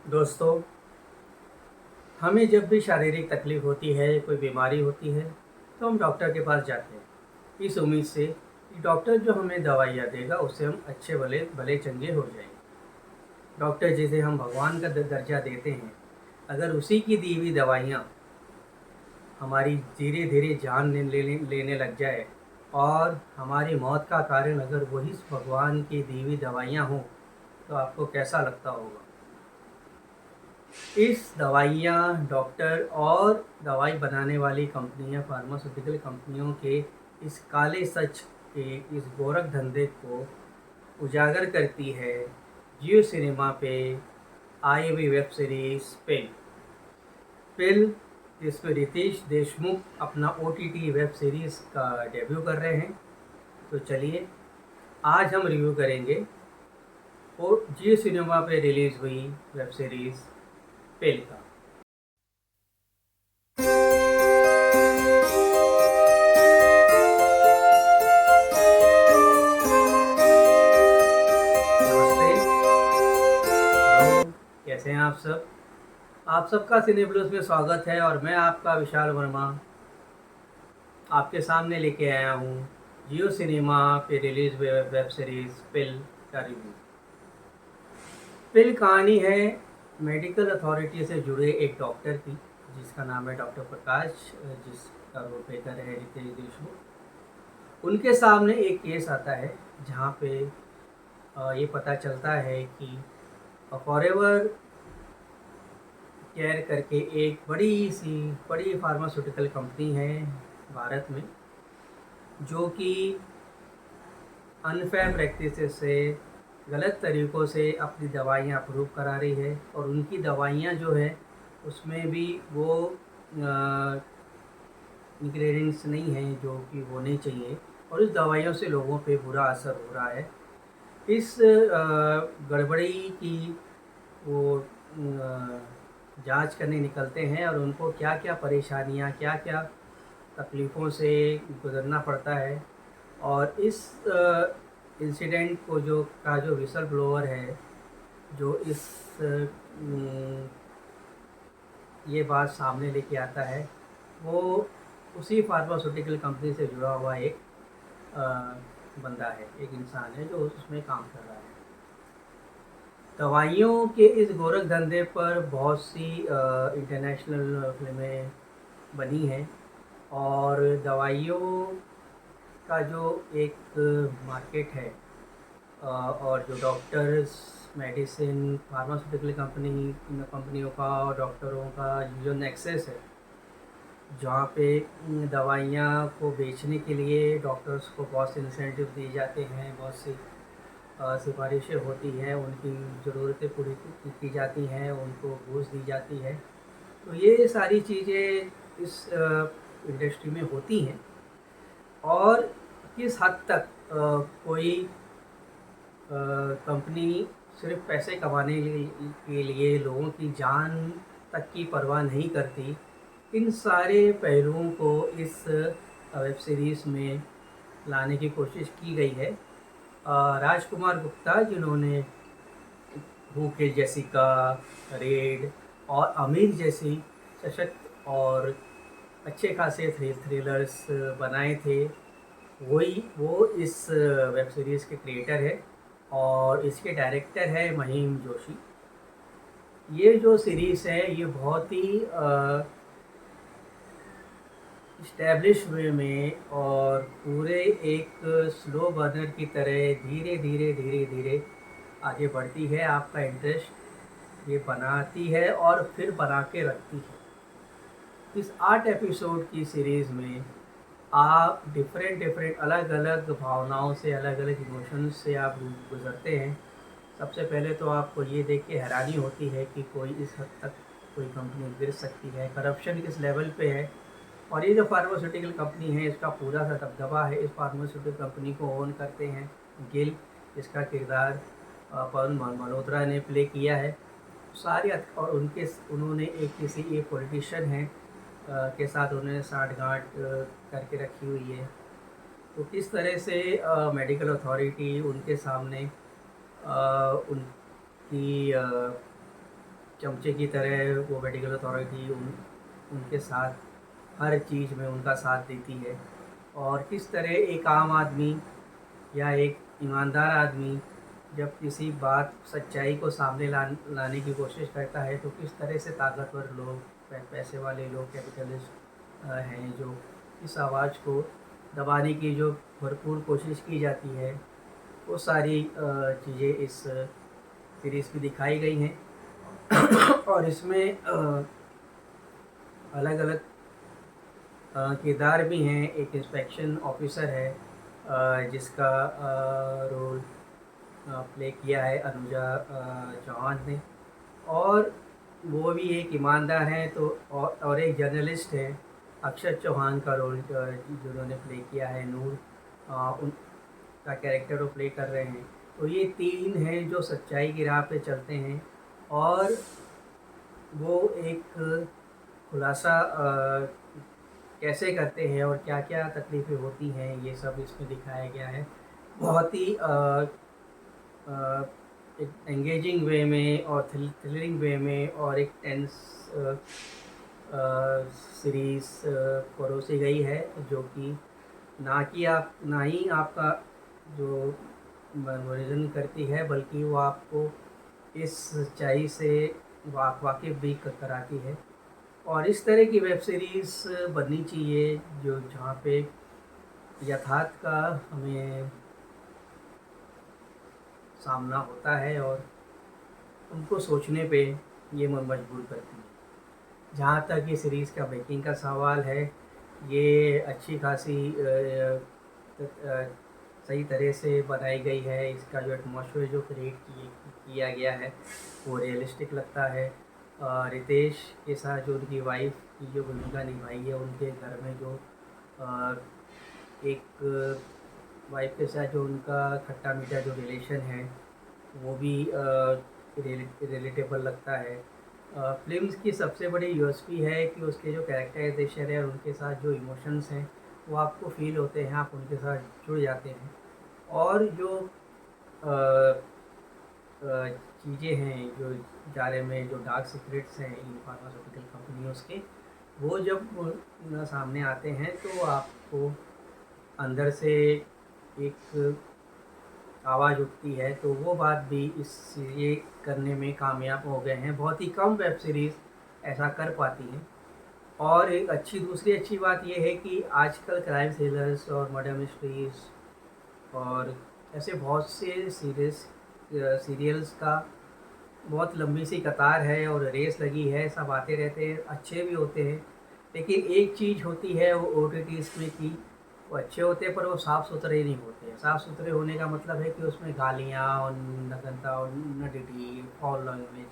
दोस्तों, हमें जब भी शारीरिक तकलीफ होती है, कोई बीमारी होती है, तो हम डॉक्टर के पास जाते हैं इस उम्मीद से कि डॉक्टर जो हमें दवाइयाँ देगा उससे हम अच्छे भले भले चंगे हो जाएंगे। डॉक्टर जिसे हम भगवान का दर्जा देते हैं, अगर उसी की दी हुई दवाइयाँ हमारी धीरे धीरे जान लेने लग जाए और हमारी मौत का कारण अगर वही भगवान की दी हुई दवाइयाँ हों, तो आपको कैसा लगता होगा। इस दवाइयाँ, डॉक्टर और दवाई बनाने वाली कंपनियाँ, फार्मास्यूटिकल कंपनियों के इस काले सच के इस गोरख धंधे को उजागर करती है जियो सिनेमा पे आई हुई वेब सीरीज पिल। पिल जिसमें रितेश देशमुख अपना OTT वेब सीरीज़ का डेब्यू कर रहे हैं। तो चलिए, आज हम रिव्यू करेंगे और जियो सिनेमा पे रिलीज़ हुई वेब सीरीज़ पिल का। नमस्ते। हेलो, कैसे हैं आप सब? आप सबका सिनेप्लस में स्वागत है और मैं आपका विशाल वर्मा आपके सामने लेके आया हूँ जियो सिनेमा पे रिलीज वेब सीरीज पिल का रिव्यू। पिल कहानी है मेडिकल अथॉरिटी से जुड़े एक डॉक्टर की, जिसका नाम है डॉक्टर प्रकाश, जिसका रोल प्ले कर रहे हैं रितेश देशमुख। उनके सामने एक केस आता है जहाँ पे ये पता चलता है कि फॉरएवर केयर करके एक बड़ी फार्मास्यूटिकल कंपनी है भारत में, जो कि अनफेयर प्रैक्टिसेस से, गलत तरीक़ों से अपनी दवाइयाँ अप्रूव करा रही है और उनकी दवाइयाँ जो है उसमें भी वो इंग्रेडिएंट्स नहीं हैं जो कि होने चाहिए और उस दवाइयों से लोगों पे बुरा असर हो रहा है। इस गड़बड़ी की वो जांच करने निकलते हैं और उनको क्या क्या परेशानियां, क्या क्या तकलीफ़ों से गुज़रना पड़ता है। और इस इंसिडेंट को जो विसल ब्लोअर है, जो ये बात सामने लेके आता है, वो उसी फार्मास्यूटिकल कंपनी से जुड़ा हुआ एक बंदा है, एक इंसान है जो उसमें काम कर रहा है। दवाइयों के इस गोरख धंधे पर बहुत सी इंटरनेशनल फिल्में बनी हैं और दवाइयों का जो एक मार्केट है और जो डॉक्टर्स, मेडिसिन, फार्मास्यूटिकल कंपनियों का और डॉक्टरों का जो नेक्सस है, जहाँ पे दवाइयाँ को बेचने के लिए डॉक्टर्स को बहुत से इंसेंटिव दिए जाते हैं, बहुत सी सिफारिशें होती हैं, उनकी ज़रूरतें पूरी की जाती हैं, उनको घूस दी जाती है। तो ये सारी चीज़ें इस इंडस्ट्री में होती हैं और किस हद तक कोई कंपनी सिर्फ पैसे कमाने के लिए लोगों की जान तक की परवाह नहीं करती, इन सारे पहलुओं को इस वेब सीरीज़ में लाने की कोशिश की गई है। राजकुमार गुप्ता, जिन्होंने हू किल जेसिका, रेड और अमीर जैसी सशक्त और अच्छे खासे थ्रिलर्स बनाए थे, वो इस वेब सीरीज़ के क्रिएटर है और इसके डायरेक्टर है महिम जोशी। ये जो सीरीज़ है ये बहुत ही इस्टेब्लिश वे में और पूरे एक स्लो बर्नर की तरह धीरे धीरे धीरे धीरे आगे बढ़ती है। आपका इंटरेस्ट ये बनाती है और फिर बना के रखती है। इस 8 एपिसोड की सीरीज़ में आप डिफरेंट अलग अलग भावनाओं से, अलग अलग इमोशंस से आप गुज़रते हैं। सबसे पहले तो आपको ये देख के हैरानी होती है कि कोई इस हद तक कोई कंपनी गिर सकती है, करप्शन किस लेवल पे है। और ये जो फार्मास्यूटिकल कंपनी है, इसका पूरा सा दबदबा है। इस फार्मास्यूटिकल कंपनी को ओन करते हैं गिल, जिसका किरदार पवन मल्होत्रा ने प्ले किया है। और उन्होंने एक पॉलिटिशियन है के साथ उन्होंने साठगांठ करके रखी हुई है। तो किस तरह से मेडिकल अथॉरिटी उनके सामने उनकी चमचे की तरह वो मेडिकल अथॉरिटी उनके साथ हर चीज़ में उनका साथ देती है। और किस तरह एक आम आदमी या एक ईमानदार आदमी जब किसी बात सच्चाई को सामने लाने की कोशिश करता है तो किस तरह से ताकतवर लोग, पैसे वाले लोग, कैपिटलिस्ट हैं, जो इस आवाज़ को दबाने की जो भरपूर कोशिश की जाती है, वो सारी चीज़ें इस सीरीज़ में दिखाई गई हैं। और इसमें अलग अलग किरदार भी हैं। एक इंस्पेक्शन ऑफिसर है जिसका रोल प्ले किया है अनुजा चौहान ने, और वो भी एक ईमानदार हैं। तो और एक जर्नलिस्ट है अक्षत चौहान का रोल जिन्होंने प्ले किया है, नूर उनका कैरेक्टर वो प्ले कर रहे हैं। तो ये तीन हैं जो सच्चाई की राह पे चलते हैं और वो एक खुलासा कैसे करते हैं और क्या क्या तकलीफ़ें होती हैं, ये सब इसमें दिखाया गया है। बहुत ही एक एंगेजिंग वे में और थ्रिलिंग वे में और एक टेंस सीरीज़ परोसी गई है, जो कि ना ही आपका जो मनोरंजन करती है, बल्कि वो आपको इस सच्चाई से वाकिफ़ भी कराती है। और इस तरह की वेब सीरीज़ बननी चाहिए जो जहाँ पे यथार्थ का हमें सामना होता है और उनको सोचने पे ये मजबूर करती है। जहाँ तक ये सीरीज़ का मेकिंग का सवाल है, ये अच्छी खासी सही तरह से बनाई गई है। इसका जो एटमॉस्फेयर जो क्रिएट किया गया है वो रियलिस्टिक लगता है। रितेश के साथ जो उनकी वाइफ की जो भूमिका निभाई है, उनके घर में जो एक वाइफ के साथ जो उनका खट्टा मीठा जो रिलेशन है वो भी रिलेटेबल लगता है। फिल्म की सबसे बड़ी यूएसपी है कि उसके जो कैरेक्टराइजेशन है, उनके साथ जो इमोशंस हैं वो आपको फील होते हैं, आप उनके साथ जुड़ जाते हैं। और जो चीज़ें हैं जो बारे में जो डार्क सीक्रेट्स हैं इन फार्मास्यूटिकल कंपनियों के, वो जब सामने आते हैं तो आपको अंदर से एक आवाज़ उठती है। तो वो बात भी ये करने में कामयाब हो गए हैं। बहुत ही कम वेब सीरीज़ ऐसा कर पाती हैं। और एक दूसरी अच्छी बात ये है कि आजकल क्राइम थ्रिलर्स और मर्डर मिस्ट्रीज़ और ऐसे बहुत से सीरियल्स का बहुत लंबी सी कतार है और रेस लगी है, सब आते रहते हैं, अच्छे भी होते हैं। लेकिन एक चीज़ होती है वो OTTs में कि वो अच्छे होते हैं पर वो साफ़ सुथरे नहीं होते हैं। साफ़ सुथरे होने का मतलब है कि उसमें गालियाँ और नग्नता और नडिटी, फाउल लैंग्वेज,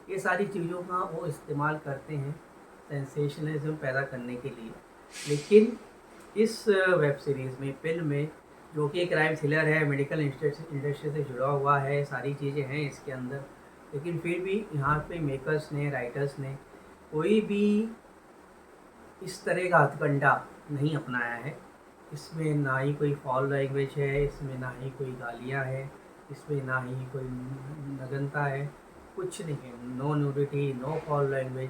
ये सारी चीज़ों का वो इस्तेमाल करते हैं सेंसेशनलिज्म पैदा करने के लिए। लेकिन इस वेब सीरीज़ में, फिल्म में, जो कि क्राइम थ्रिलर है, मेडिकल इंडस्ट्री से जुड़ा हुआ है, सारी चीज़ें हैं इसके अंदर, लेकिन फिर भी यहाँ पे मेकर्स ने, राइटर्स ने कोई भी इस तरह का हथकंडा नहीं अपनाया है। इसमें ना ही कोई फाउल लैंग्वेज है, इसमें ना ही कोई गालियाँ हैं, इसमें ना ही कोई नग्नता है, कुछ नहीं है। No nudity, no foul language.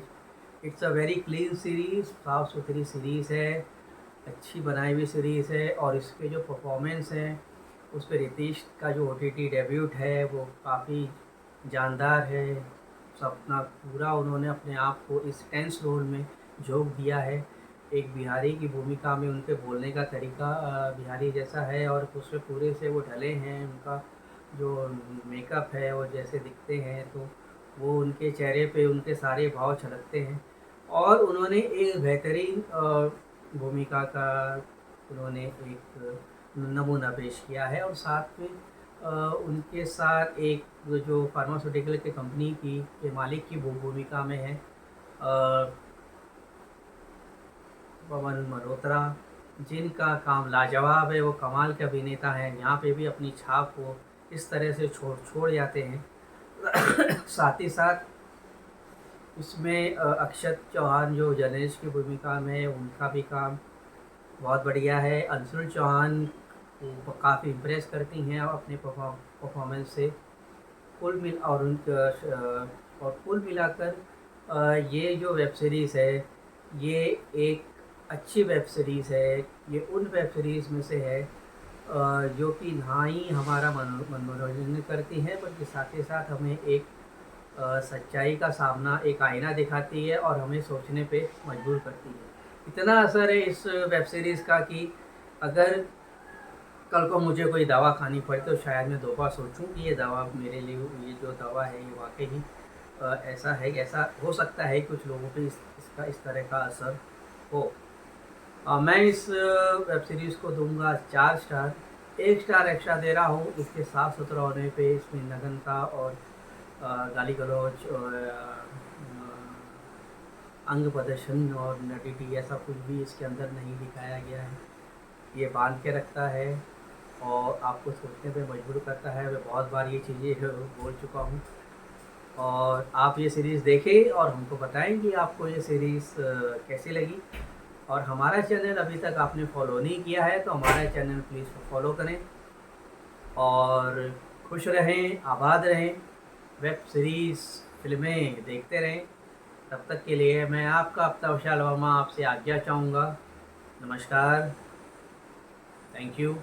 It's a very clean series, साफ़ सुथरी सीरीज़ है, अच्छी बनाई हुई सीरीज़ है। और इसके जो परफॉर्मेंस हैं उस पर रितेश का जो OTT डेब्यूट है वो काफ़ी जानदार है। अपना पूरा उन्होंने अपने आप को इस टेंस रोल में झोंक दिया है। एक बिहारी की भूमिका में उनके बोलने का तरीका बिहारी जैसा है और उसमें पूरे से वो ढले हैं। उनका जो मेकअप है वो जैसे दिखते हैं तो वो उनके चेहरे पे उनके सारे भाव झलकते हैं। और उन्होंने एक बेहतरीन भूमिका का उन्होंने एक नमूना पेश किया है। और साथ में उनके साथ एक जो फार्मास्यूटिकल के कंपनी की के मालिक की भूमिका में है पवन मल्होत्रा, जिनका काम लाजवाब है, वो कमाल के अभिनेता हैं। यहाँ पे भी अपनी छाप को इस तरह से छोड़ जाते हैं। साथ ही साथ इसमें अक्षत चौहान जो जर्नलिस्ट की भूमिका में है, उनका भी काम बहुत बढ़िया है। अंशुल चौहान को काफ़ी इम्प्रेस करती हैं अपने परफॉर्मेंस से। कुल मिल और उनका और कुल मिलाकर ये जो वेब सीरीज़ है, ये एक अच्छी वेब सीरीज़ है। ये उन वेब सीरीज़ में से है जो कि ना ही हमारा मनोरंजन करती हैं, बल्कि साथ ही साथ हमें एक सच्चाई का सामना, एक आईना दिखाती है और हमें सोचने पे मजबूर करती है। इतना असर है इस वेब सीरीज़ का कि अगर कल को मुझे कोई दवा खानी पड़े तो शायद मैं 2 बार सोचूँ कि ये दवा मेरे लिए, ये जो दवा है ये वाक़ई ही ऐसा है कि ऐसा हो सकता है कुछ लोगों पे इसका इस तरह का असर हो। मैं इस वेब सीरीज़ को दूँगा 4 स्टार। 1 स्टार एक्स्ट्रा दे रहा हूँ इसके साफ-सुथरा होने पे, इसमें नग्नता और गाली-गलौच और अंग प्रदर्शन और नडिटी ऐसा कुछ भी इसके अंदर नहीं दिखाया गया है। ये बाँध के रखता है और आपको सोचने पे मजबूर करता है। मैं बहुत बार ये चीज़ें बोल चुका हूँ और आप ये सीरीज़ देखें और हमको बताएँ कि आपको ये सीरीज़ कैसी लगी। और हमारा चैनल अभी तक आपने फ़ॉलो नहीं किया है तो हमारा चैनल प्लीज़ फ़ॉलो करें और खुश रहें, आबाद रहें, वेब सीरीज़, फ़िल्में देखते रहें। तब तक के लिए मैं आपका अपना विशाल वर्मा आपसे आज्ञा चाहूँगा। नमस्कार, थैंक यू।